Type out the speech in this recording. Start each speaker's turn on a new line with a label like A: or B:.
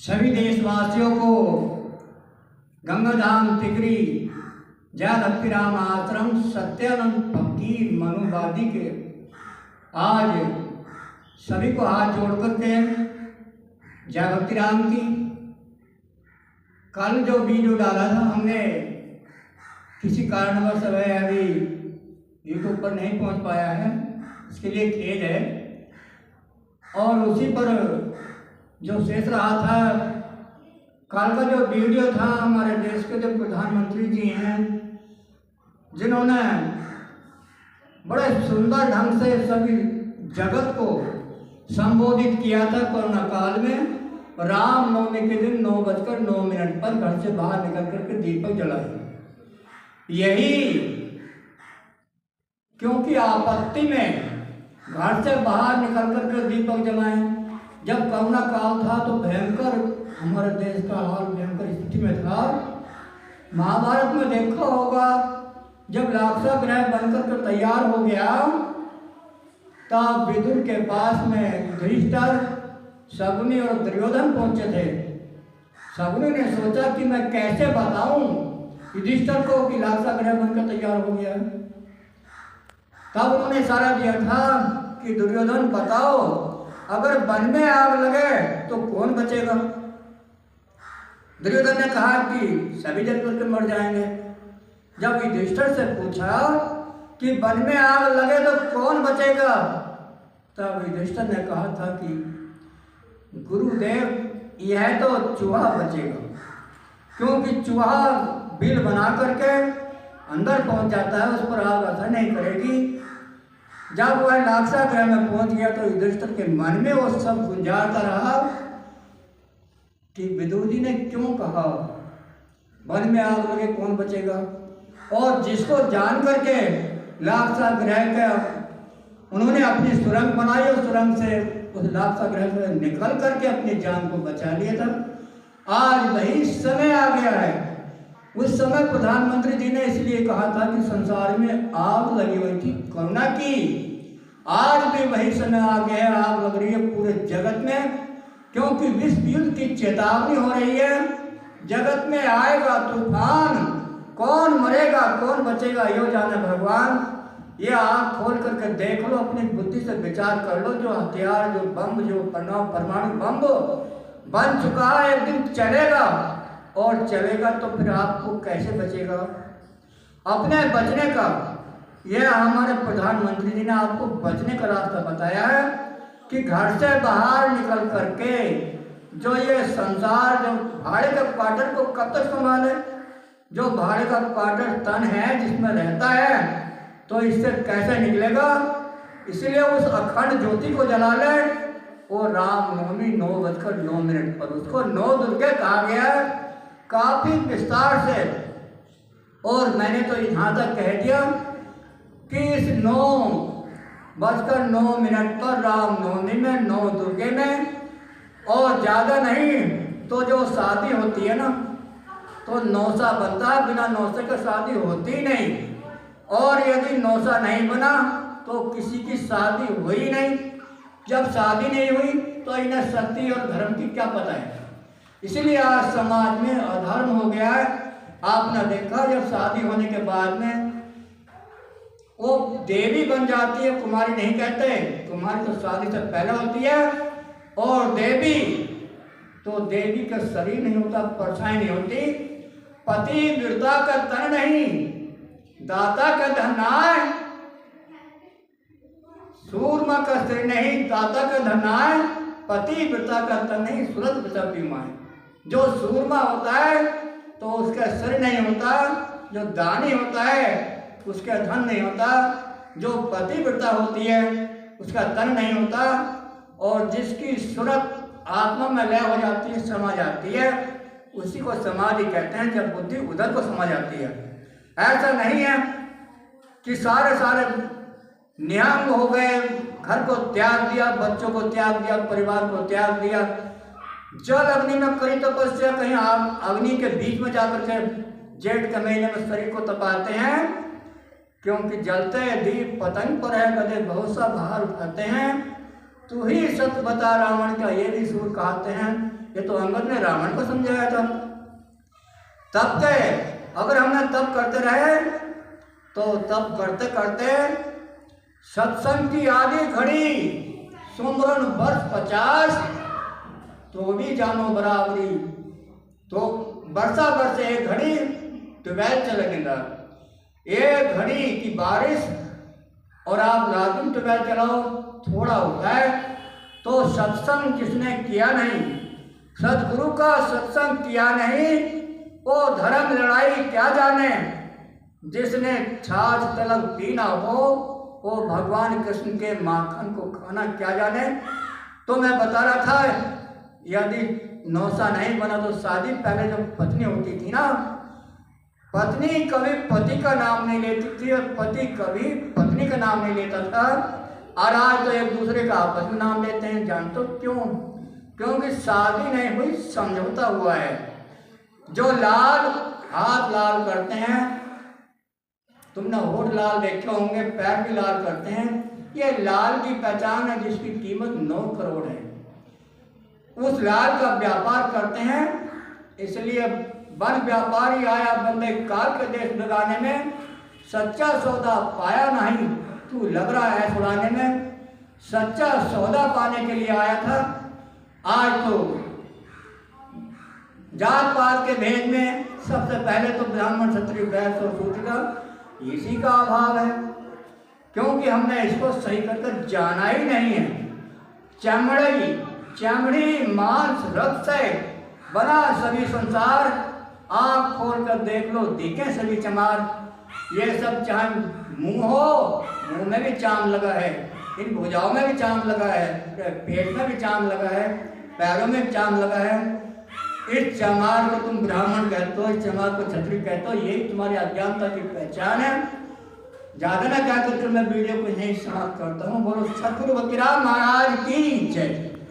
A: सभी देशवासियों को गंगाधाम तिगरी जय भक्तिराम आश्रम सत्यानंद फकीर मनुवादी के आज सभी को हाथ जोड़ करके जय भक्तिराम की। कल जो वीडियो डाला था हमने किसी कारणवश अभी यूट्यूब पर नहीं पहुंच पाया है, इसके लिए खेद है। और उसी पर जो शेष रहा था, कल का जो वीडियो था, हमारे देश के जो प्रधानमंत्री जी हैं जिन्होंने बड़े सुंदर ढंग से सभी जगत को संबोधित किया था कोरोना काल में। रामनवमी के दिन 9:09 पर घर से बाहर निकल करके दीपक जलाए। यही क्योंकि आपत्ति में घर से बाहर निकल करके दीपक जलाएं। जब कोरोना काल था तो भयंकर हमारे देश का हाल भयंकर स्थिति में था। महाभारत में देखा होगा, जब लाक्षा ग्रह बनकर के तैयार हो गया तब विदुर के पास में युधिष्ठिर, शकुनी और दुर्योधन पहुंचे थे। शकुनी ने सोचा कि मैं कैसे बताऊं युधिष्ठिर को कि लाक्षा ग्रह बनकर तैयार हो गया। तब उन्होंने इशारा दिया था कि दुर्योधन बताओ, अगर वन में आग लगे तो कौन बचेगा। दुर्योधन ने कहा कि सभी जल करके मर जाएंगे। जब युधिष्ठिर से पूछा कि वन में आग लगे तो कौन बचेगा, तब युधिष्ठिर ने कहा था कि गुरुदेव यह तो चूहा बचेगा, क्योंकि चूहा बिल बना करके अंदर पहुंच जाता है, उस पर आग असर नहीं करेगी। जब वह लाक्षा ग्रह में पहुंच गया तो युधिष्ठिर के मन में वो सब गुंजाता रहा कि विदुर जी ने क्यों कहा वन में आग लगे कौन बचेगा। और जिसको जान करके लाक्षा ग्रह का उन्होंने अपनी सुरंग बनाई और सुरंग से उस लाक्षा ग्रह से निकल करके अपनी जान को बचा लिया था। आज वही समय आ गया है। उस समय प्रधानमंत्री जी ने इसलिए कहा था कि संसार में आग लगी हुई थी कोरोना की। आज भी वही समय आ गया है, आग लग रही है पूरे जगत में, क्योंकि विश्व युद्ध की चेतावनी हो रही है। जगत में आएगा तूफान, कौन मरेगा कौन बचेगा यो जाने भगवान। ये आँख खोल करके देख लो, अपनी बुद्धि से विचार कर लो। जो हथियार, जो बम, जो परमाणु बम बन चुका है, एक दिन चलेगा और चलेगा तो फिर आपको कैसे बचेगा। अपने बचने का, यह हमारे प्रधानमंत्री जी ने आपको बचने का रास्ता बताया है कि घर से बाहर निकल करके जो ये संसार, जो भाड़े का क्वार्टर को कब तक संभाले। जो भाड़े का क्वार्टर तन है जिसमें रहता है, तो इससे कैसे निकलेगा। इसलिए उस अखंड ज्योति को जला ले। वो रामनवमी 9:09 पर, उसको 9 दुर्गे कहा गया है काफी विस्तार से। और मैंने तो यहाँ तक कह दिया कि इस 9:09 पर रामनवमी में 9 दुर्गे में, और ज़्यादा नहीं तो जो शादी होती है ना, तो नौसा बनता है, बिना नौसे के शादी होती नहीं। और यदि नौसा नहीं बना तो किसी की शादी हुई नहीं। जब शादी नहीं हुई तो इन्हें सत्य और धर्म की क्या पता है। इसीलिए आज समाज में अधर्म हो गया है। आपने देखा, जब शादी होने के बाद में वो देवी बन जाती है, कुमारी नहीं कहते। कुमारी तो शादी से पहले होती है। और देवी तो देवी का शरीर नहीं होता, परछाई नहीं होती। पति वृता का तन नहीं, दाता का धनाय। सूरमा का सिर नहीं, दाता का धनाय। पति वृता का तन नहीं, सुरत वृता बीमाय। जो सूरमा होता है तो उसका सिर नहीं होता, जो दानी होता है उसका धन नहीं होता, जो पतिव्रता होती है उसका तन नहीं होता, और जिसकी सूरत आत्मा में लय हो जाती है, समा जाती है, उसी को समाधि कहते हैं, जब बुद्धि उधर को समा जाती है। ऐसा नहीं है कि सारे निहंग हो गए, घर को त्याग दिया, बच्चों को त्याग दिया, परिवार को त्याग दिया। जल अग्नि में करी तपस्या, कहीं अग्नि के बीच में जाकर के जेठ के महीने में शरीर को तपाते हैं, क्योंकि जलते दीप पतंग पर है, गधे बहुत सा बाहर उठाते हैं। तू ही सत्य बता रावण का, ये भी सूर कहते हैं। ये तो अंगद ने रावण को समझाया था। तब के अगर हमने तप करते रहे तो तप करते करते सत्संग की आधी घड़ी सुमरन वर्ष 50 तो भी जानो बराबरी। तो वर्षा वर्ष एक घड़ी ट्यूबवेल चलेगा, एक घड़ी की बारिश और आप रात में ट्यूबवेल चलाओ थोड़ा होता है। तो सत्संग जिसने किया नहीं, सदगुरु का सत्संग किया नहीं, वो धर्म लड़ाई क्या जाने। जिसने छाछ तलब पीना हो वो भगवान कृष्ण के माखन को खाना क्या जाने। तो मैं बता रहा था यदि नौसा नहीं बना तो शादी पहले जो पत्नी होती थी ना, पत्नी कभी पति का नाम नहीं लेती थी और पति कभी पत्नी का नाम नहीं लेता था। और आज तो एक दूसरे का आपस में नाम लेते हैं। जानते हो क्यों? क्योंकि शादी नहीं हुई, समझौता हुआ है। जो लाल हाथ लाल करते हैं, तुमने होठ लाल देखे होंगे, पैर भी लाल करते हैं, ये लाल की पहचान है जिसकी कीमत 9 करोड़ है। उस लाल का व्यापार करते हैं। इसलिए वन व्यापारी आया बंदे काल के देश लगाने में, सच्चा सौदा पाया नहीं, तू लग रहा है छुड़ाने में। सच्चा सौदा पाने के लिए आया था। आज तो जात पात के भेद में सबसे पहले तो ब्राह्मण क्षत्रिय वैश्य और शूद्र का इसी का अभाव है, क्योंकि हमने इसको सही करके जाना ही नहीं है। चमड़ी मांस रक्त से बना सभी संसार, आँख खोल कर देख लो दिखे सभी चमार। ये सब चाहे मुंह हो, मुंह में भी चाम लगा है, इन भुजाओं में भी चाम लगा है, पेट में भी चाम लगा है, पैरों में भी चाम लगा है। इस चमार को तुम ब्राह्मण कहते हो, इस चमार को क्षत्रिय कहते हो, यही तुम्हारी अज्ञानता की पहचान है। ज्यादा ना क्या करके मैं वीडियो को यही समाप्त करता हूँ। बोलो सतगुरु वकीराम महाराज की जय।